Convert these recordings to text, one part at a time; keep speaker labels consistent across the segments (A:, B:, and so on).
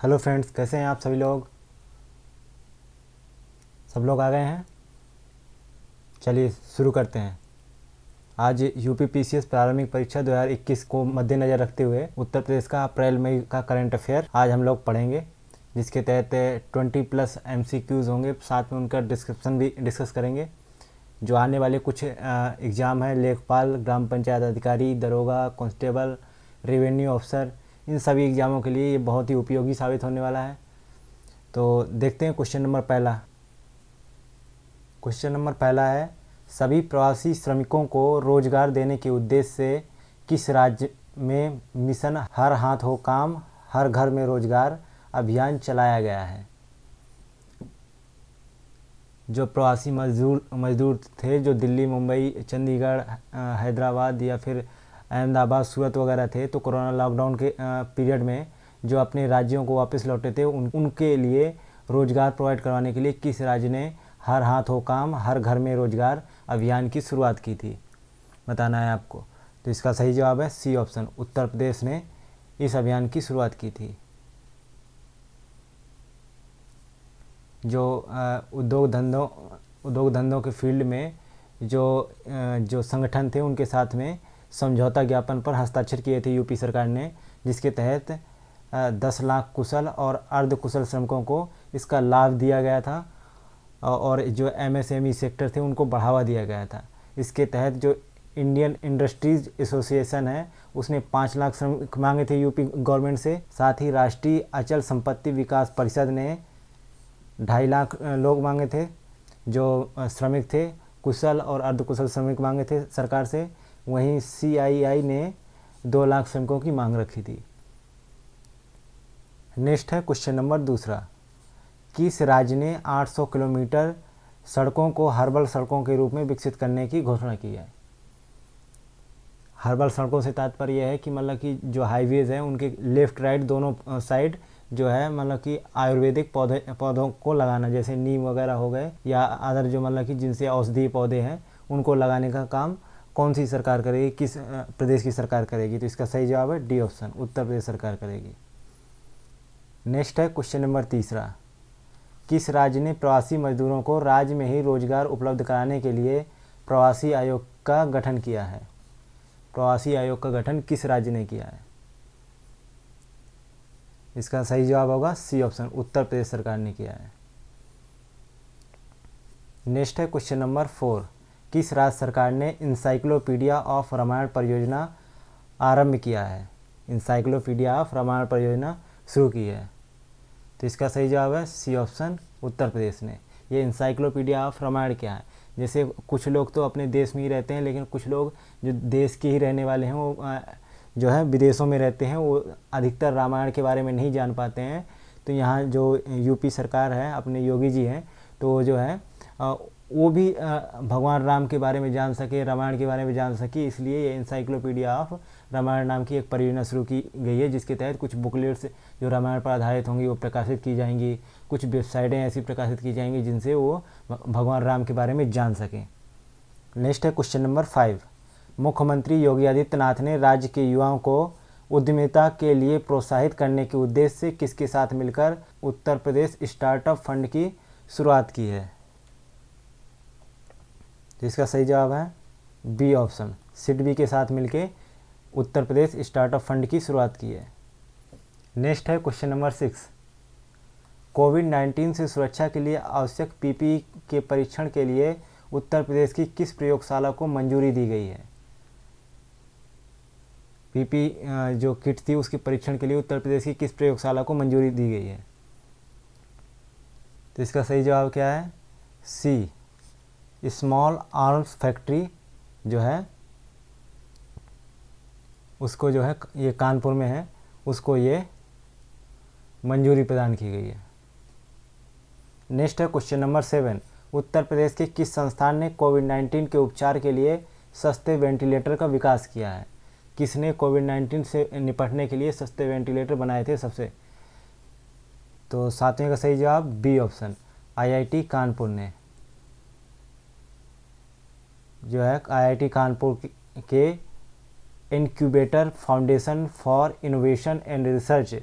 A: Hello friends, कैसे हैं आप सभी लोग। सब लोग आ गए हैं। चलिए शुरू करते हैं। आज यूपीपीसीएस प्रारंभिक परीक्षा 2021 को मद्देनज़र रखते हुए उत्तर प्रदेश का अप्रैल मई का करंट अफेयर आज हम लोग पढ़ेंगे, जिसके तहत 20+ MCQs होंगे। साथ में उनका डिस्क्रिप्शन भी डिस्कस करेंगे। जो आने वाले कुछ एग्ज़ाम हैं, लेखपाल, ग्राम पंचायत अधिकारी, दरोगा, कांस्टेबल, रेवेन्यू अफसर, इन सभी एग्ज़ामों के लिए ये बहुत ही उपयोगी साबित होने वाला है। तो देखते हैं क्वेश्चन नंबर पहला। क्वेश्चन नंबर पहला है, सभी प्रवासी श्रमिकों को रोजगार देने के उद्देश्य से किस राज्य में मिशन हर हाथ हो काम हर घर में रोजगार अभियान चलाया गया है। जो प्रवासी मजदूर थे, जो दिल्ली, मुंबई, चंडीगढ़, हैदराबाद या फिर अहमदाबाद, सूरत वगैरह थे, तो कोरोना लॉकडाउन के पीरियड में जो अपने राज्यों को वापस लौटे थे, उनके लिए रोजगार प्रोवाइड करवाने के लिए किस राज्य ने हर हाथ हो काम हर घर में रोजगार अभियान की शुरुआत की थी, बताना है आपको। तो इसका सही जवाब है सी ऑप्शन, उत्तर प्रदेश ने इस अभियान की शुरुआत की थी। जो उद्योग धंधों के फील्ड में जो संगठन थे, उनके साथ में समझौता ज्ञापन पर हस्ताक्षर किए थे यूपी सरकार ने, जिसके तहत 10 लाख कुशल और अर्ध कुशल श्रमिकों को इसका लाभ दिया गया था, और जो MSME सेक्टर थे उनको बढ़ावा दिया गया था। इसके तहत जो इंडियन इंडस्ट्रीज एसोसिएशन है, उसने 5 लाख श्रमिक मांगे थे यूपी गवर्नमेंट से। साथ ही राष्ट्रीय अचल संपत्ति विकास परिषद ने 2.5 लाख लोग मांगे थे, जो श्रमिक थे, कुशल और अर्धकुशल श्रमिक मांगे थे सरकार से। वहीं CII ने 2 लाख श्रमिकों की मांग रखी थी। नेक्स्ट है क्वेश्चन नंबर दूसरा, किस राज्य ने 800 किलोमीटर सड़कों को हर्बल सड़कों के रूप में विकसित करने की घोषणा की है। हर्बल सड़कों से तात्पर्य यह है कि मतलब कि जो हाईवेज़ हैं उनके लेफ़्ट राइट दोनों साइड जो है मतलब कि आयुर्वेदिक पौधों को लगाना, जैसे नीम वगैरह हो गए या अदर जो मतलब कि जिनसे औषधीय पौधे हैं, उनको लगाने का काम कौन सी सरकार करेगी, किस प्रदेश की सरकार करेगी। तो इसका सही जवाब है डी ऑप्शन, उत्तर प्रदेश सरकार करेगी। नेक्स्ट है क्वेश्चन नंबर तीसरा, किस राज्य ने प्रवासी मजदूरों को राज्य में ही रोजगार उपलब्ध कराने के लिए प्रवासी आयोग का गठन किया है। प्रवासी आयोग का गठन किस राज्य ने किया है। इसका सही जवाब होगा सी ऑप्शन, उत्तर प्रदेश सरकार ने किया है। नेक्स्ट है क्वेश्चन नंबर 4, किस राज्य सरकार ने इंसाइक्लोपीडिया ऑफ रामायण परियोजना आरंभ किया है। इंसाइक्लोपीडिया ऑफ रामायण परियोजना शुरू की है। तो इसका सही जवाब है सी ऑप्शन, उत्तर प्रदेश ने। ये इंसाइक्लोपीडिया ऑफ रामायण क्या है, जैसे कुछ लोग तो अपने देश में ही रहते हैं, लेकिन कुछ लोग जो देश के ही रहने वाले हैं वो जो है विदेशों में रहते हैं, वो अधिकतर रामायण के बारे में नहीं जान पाते हैं। तो यहाँ जो यूपी सरकार है, अपने योगी जी हैं, तो वो जो है वो भी भगवान राम के बारे में जान सके, रामायण के बारे में जान सके, इसलिए ये इंसाइक्लोपीडिया ऑफ रामायण नाम की एक परियोजना शुरू की गई है, जिसके तहत कुछ बुकलेट्स जो रामायण पर आधारित होंगी वो प्रकाशित की जाएंगी। कुछ वेबसाइटें ऐसी प्रकाशित की जाएंगी जिनसे वो भगवान राम के बारे में जान सकें। नेक्स्ट है क्वेश्चन नंबर 5, मुख्यमंत्री योगी आदित्यनाथ ने राज्य के युवाओं को उद्यमिता के लिए प्रोत्साहित करने के उद्देश्य से किसके साथ मिलकर उत्तर प्रदेश स्टार्टअप फंड की शुरुआत की है। तो इसका सही जवाब है बी ऑप्शन, सिडबी के साथ मिलकर उत्तर प्रदेश स्टार्टअप फंड की शुरुआत की है। नेक्स्ट है क्वेश्चन नंबर 6, कोविड-19 से सुरक्षा के लिए आवश्यक PPE के परीक्षण के लिए उत्तर प्रदेश की किस प्रयोगशाला को मंजूरी दी गई है। PPE जो किट थी उसके परीक्षण के लिए उत्तर प्रदेश की किस प्रयोगशाला को मंजूरी दी गई है। तो इसका सही जवाब क्या है, सी, स्मॉल आर्म्स फैक्ट्री जो है उसको जो है ये कानपुर में है, उसको ये मंजूरी प्रदान की गई है। नेक्स्ट है क्वेश्चन नंबर 7, उत्तर प्रदेश के किस संस्थान ने कोविड-19 के उपचार के लिए सस्ते वेंटिलेटर का विकास किया है। किसने कोविड-19 से निपटने के लिए सस्ते वेंटिलेटर बनाए थे सबसे। तो 7वें का सही जवाब बी ऑप्शन, IIT कानपुर ने। जो है IIT कानपुर के incubator foundation for innovation and research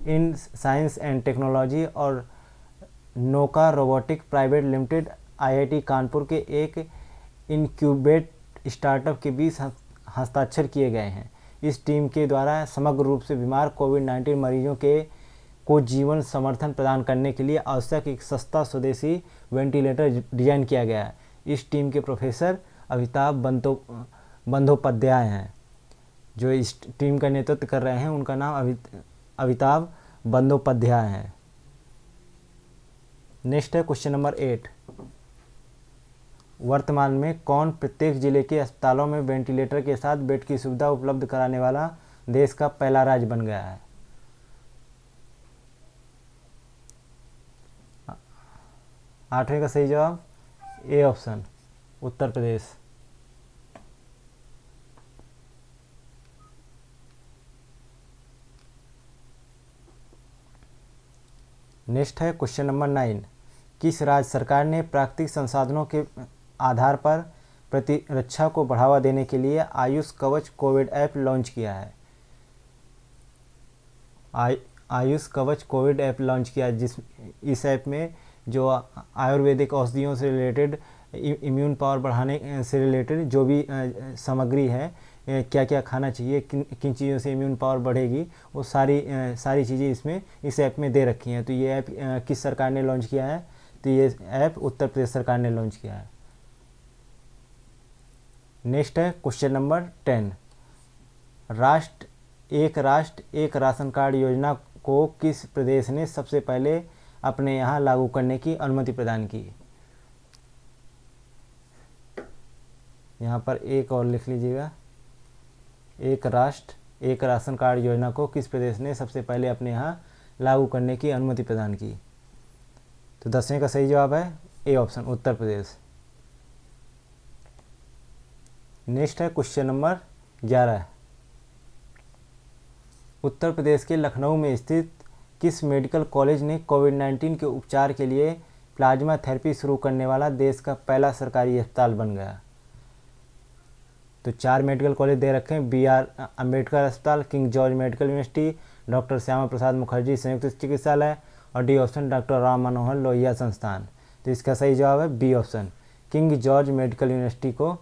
A: in science and technology और Noka robotic private limited IIT Kanpur के एक इनक्यूबेट स्टार्टअप के बीच हस्ताक्षर किए गए हैं। इस टीम के द्वारा समग्र रूप से बीमार कोविड-19 मरीजों को जीवन समर्थन प्रदान करने के लिए आवश्यक एक सस्ता स्वदेशी वेंटिलेटर डिजाइन किया गया है। इस टीम के प्रोफेसर अमिताभ बंदोपाध्याय हैं। जो इस टीम का नेतृत्व कर रहे हैं उनका नाम अमिताभ बंदोपाध्याय है। नेक्स्ट है क्वेश्चन नंबर 8। वर्तमान में कौन प्रत्येक जिले के अस्पतालों में वेंटिलेटर के साथ बेड की सुविधा उपलब्ध कराने वाला देश का पहला राज्य बन गया है? 8वें का सही जवाब A option, Uttar Pradesh. Next है क्वेश्चन नंबर 9। किस राज्य सरकार ने प्राकृतिक संसाधनों के आधार पर प्रतिरक्षा को बढ़ावा देने के लिए आयुष कवच कोविड ऐप लॉन्च किया है? आयुष कवच कोविड ऐप लॉन्च किया, इस ऐप में जो आयुर्वेदिक औषधियों से रिलेटेड, इम्यून पावर बढ़ाने से रिलेटेड जो भी सामग्री है, क्या क्या खाना चाहिए, किन चीज़ों से इम्यून पावर बढ़ेगी, वो सारी चीज़ें इसमें इस ऐप में दे रखी हैं। तो ये ऐप किस सरकार ने लॉन्च किया है? तो ये ऐप उत्तर प्रदेश सरकार ने लॉन्च किया है। नेक्स्ट है क्वेश्चन नंबर 10। एक राष्ट्र एक राशन कार्ड योजना को किस प्रदेश ने सबसे पहले अपने यहाँ लागू करने की अनुमति प्रदान की? यहाँ पर एक और लिख लीजिएगा। एक राष्ट्र एक राशन कार्ड योजना को किस प्रदेश ने सबसे पहले अपने यहाँ लागू करने की अनुमति प्रदान की? तो 10वें का सही जवाब है A option, Uttar Pradesh. Next है क्वेश्चन नंबर 11। उत्तर प्रदेश के लखनऊ में स्थित किस मेडिकल कॉलेज ने कोविड-19 के उपचार के लिए प्लाज्मा थेरेपी शुरू करने वाला देश का पहला सरकारी अस्पताल बन गया? तो 4 मेडिकल कॉलेज दे रखे हैं। BR अम्बेडकर अस्पताल, King George medical university, doctor Shyama Prasad Mukherjee संयुक्त चिकित्सालय और D option doctor Ram Manohar Lohia संस्थान। तो इसका सही जवाब है B option, King George medical university को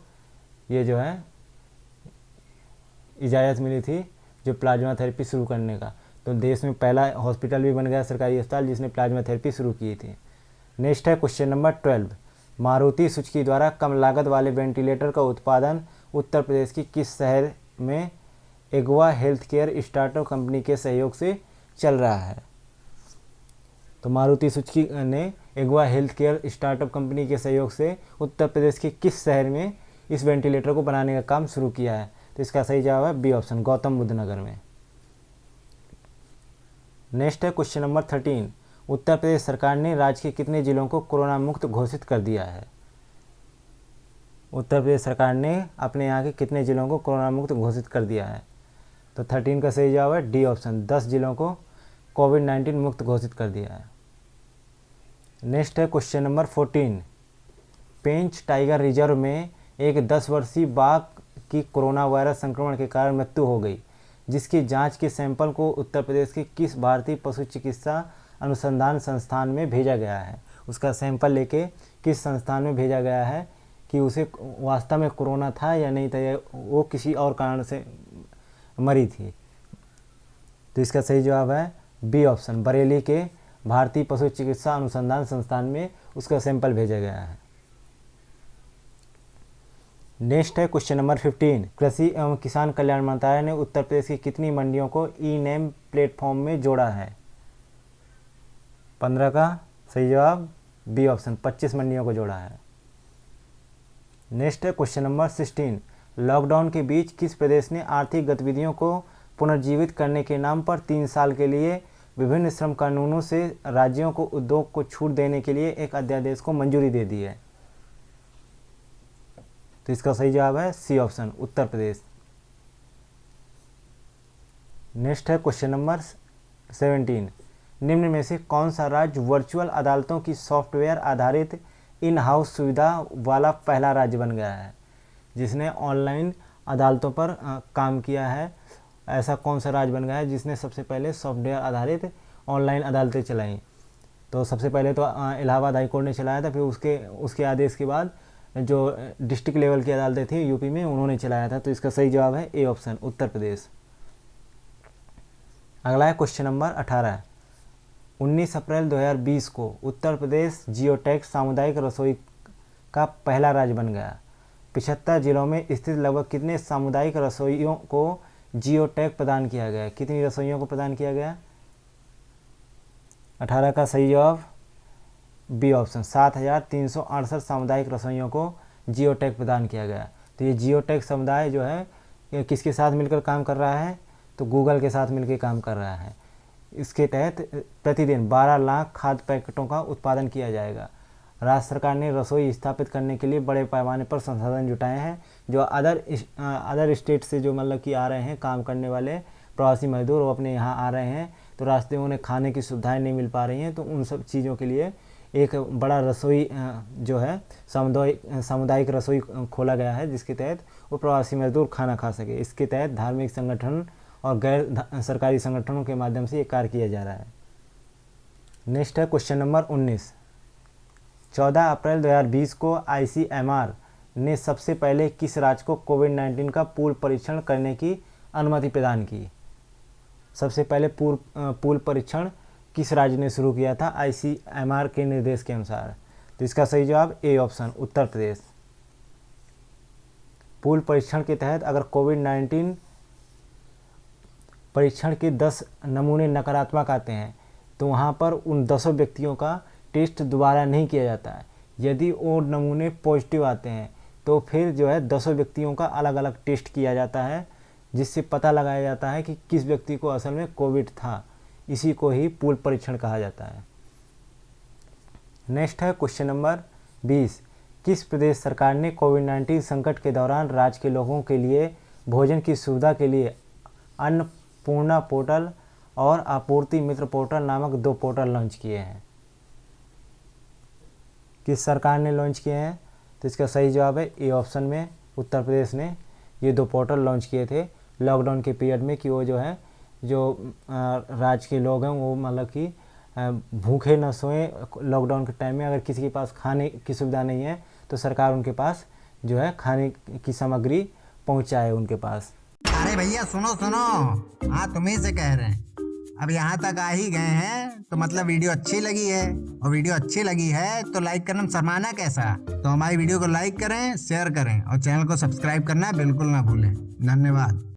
A: ये जो है इजाज़त मिली थी जो प्लाज्मा थेरेपी शुरू करने का। तो देश में पहला हॉस्पिटल भी बन गया सरकारी अस्पताल जिसने प्लाज्मा थेरेपी शुरू की थी। नेक्स्ट है क्वेश्चन नंबर 12। मारुति सुजुकी द्वारा कम लागत वाले वेंटिलेटर का उत्पादन उत्तर प्रदेश की किस शहर में एग्वा हेल्थ केयर स्टार्टअप कंपनी के सहयोग से चल रहा है? तो मारुति सुजुकी ने एग्वा हेल्थ केयर स्टार्टअप कंपनी के सहयोग से उत्तर प्रदेश के किस शहर में इस वेंटिलेटर को बनाने का काम शुरू किया है? तो इसका सही जवाब है बी ऑप्शन, गौतम बुद्ध नगर में। नेक्स्ट है क्वेश्चन नंबर 13। उत्तर प्रदेश सरकार ने राज्य के कितने जिलों को कोरोना मुक्त घोषित कर दिया है? उत्तर प्रदेश सरकार ने अपने यहाँ के कितने जिलों को कोरोना मुक्त घोषित कर दिया है? तो 13 का सही जवाब है डी ऑप्शन, 10 जिलों को कोविड-19 मुक्त घोषित कर दिया है। नेक्स्ट है क्वेश्चन नंबर 14। पेंच टाइगर रिजर्व में एक 10 वर्षीय बाघ की कोरोना वायरस संक्रमण के कारण मृत्यु हो गई, जिसकी जांच के सैंपल को उत्तर प्रदेश के किस भारतीय पशु चिकित्सा अनुसंधान संस्थान में भेजा गया है? उसका सैंपल लेके किस संस्थान में भेजा गया है कि उसे वास्तव में कोरोना था या नहीं था, या वो किसी और कारण से मरी थी? तो इसका सही जवाब है बी ऑप्शन, बरेली के भारतीय पशु चिकित्सा अनुसंधान संस्थान में उसका सैंपल भेजा गया है। नेक्स्ट है क्वेश्चन नंबर 15। कृषि एवं किसान कल्याण मंत्रालय ने उत्तर प्रदेश की कितनी मंडियों को ई नेम प्लेटफॉर्म में जोड़ा है? 15 का सही जवाब बी ऑप्शन, 25 मंडियों को जोड़ा है। नेक्स्ट है क्वेश्चन नंबर 16। लॉकडाउन के बीच किस प्रदेश ने आर्थिक गतिविधियों को पुनर्जीवित करने के नाम पर 3 साल के लिए विभिन्न श्रम कानूनों से राज्यों को उद्योग को छूट देने के लिए एक अध्यादेश को मंजूरी दे दी है? तो इसका सही जवाब है C option, Uttar Pradesh. Next है क्वेश्चन नंबर 17। निम्न में से कौन सा राज्य वर्चुअल अदालतों की सॉफ्टवेयर आधारित इन हाउस सुविधा वाला पहला राज्य बन गया है, जिसने ऑनलाइन अदालतों पर काम किया है ऐसा कौन सा राज्य बन गया है जिसने सबसे पहले सॉफ्टवेयर आधारित ऑनलाइन अदालतें चलाई। तो सबसे पहले तो इलाहाबाद हाई कोर्ट ने चलाया था, फिर उसके आदेश के बाद जो डिस्ट्रिक्ट लेवल की अदालतें थी यूपी में, उन्होंने चलाया था। तो इसका सही जवाब है ए ऑप्शन, उत्तर प्रदेश। अगला है क्वेश्चन नंबर 18। 19 अप्रैल 2020 को उत्तर प्रदेश जियोटेक सामुदायिक रसोई का पहला राज्य बन गया। 75 जिलों में स्थित लगभग कितने सामुदायिक रसोइयों को जियोटैग प्रदान किया गया? कितनी रसोइयों को प्रदान किया गया? 18 का सही जवाब बी ऑप्शन, 7368 सामुदायिक रसोइयों को जियोटैग प्रदान किया गया। तो ये जियोटैग समुदाय जो है ये किसके साथ मिलकर काम कर रहा है? तो गूगल के साथ मिलकर काम कर रहा है। इसके तहत प्रतिदिन 12 लाख खाद्य पैकेटों का उत्पादन किया जाएगा। राज्य सरकार ने रसोई स्थापित करने के लिए बड़े पैमाने पर संसाधन जुटाए हैं। जो अदर स्टेट से जो मतलब कि आ रहे हैं काम करने वाले प्रवासी मजदूर, वो अपने यहाँ आ रहे हैं, तो रास्ते में उन्हें खाने की सुविधाएं नहीं मिल पा रही हैं, तो उन सब चीज़ों के लिए एक बड़ा रसोई जो है सामुदायिक रसोई खोला गया है, जिसके तहत वो प्रवासी मजदूर खाना खा सके। इसके तहत धार्मिक संगठन और गैर सरकारी संगठनों के माध्यम से ये कार्य किया जा रहा है। नेक्स्ट है क्वेश्चन नंबर 19। 14 अप्रैल 2020 को ICMR ने सबसे पहले किस राज्य को कोविड-19 का पूल परीक्षण करने की अनुमति प्रदान की? सबसे पहले पूल परीक्षण किस राज्य ने शुरू किया था ICMR के निर्देश के अनुसार? तो इसका सही जवाब A option, Uttar Pradesh. Pool परीक्षण के तहत अगर कोविड-19 परीक्षण के 10 नमूने नकारात्मक आते हैं तो वहाँ पर उन 10 व्यक्तियों का टेस्ट दोबारा नहीं किया जाता है। यदि वो नमूने पॉजिटिव आते हैं तो फिर जो है 10 व्यक्तियों का अलग अलग टेस्ट किया जाता है, जिससे पता लगाया जाता है कि किस व्यक्ति को असल में कोविड था। इसी को ही पूल परीक्षण कहा जाता है। नेक्स्ट है क्वेश्चन नंबर 20। किस प्रदेश सरकार ने कोविड-19 संकट के दौरान राज्य के लोगों के लिए भोजन की सुविधा के लिए अन्नपूर्णा पोर्टल और आपूर्ति मित्र पोर्टल नामक 2 पोर्टल लॉन्च किए हैं? किस सरकार ने लॉन्च किए हैं? तो इसका सही जवाब है ए ऑप्शन में, उत्तर प्रदेश ने ये 2 पोर्टल लॉन्च किए थे लॉकडाउन के पीरियड में, कि वो जो है जो राज्य के लोग हैं वो मतलब कि भूखे न सोएं लॉकडाउन के टाइम में। अगर किसी के पास खाने की सुविधा नहीं है तो सरकार उनके पास जो है खाने की सामग्री पहुंचाए उनके पास।
B: अरे भैया सुनो सुनो, हाँ तुम्ही से कह रहे हैं। अब यहाँ तक आ ही गए हैं तो मतलब वीडियो अच्छी लगी है, और वीडियो अच्छी लगी है तो लाइक करना शर्माना कैसा? तो हमारी वीडियो को लाइक करें, शेयर करें और चैनल को सब्सक्राइब करना बिल्कुल ना भूलें। धन्यवाद।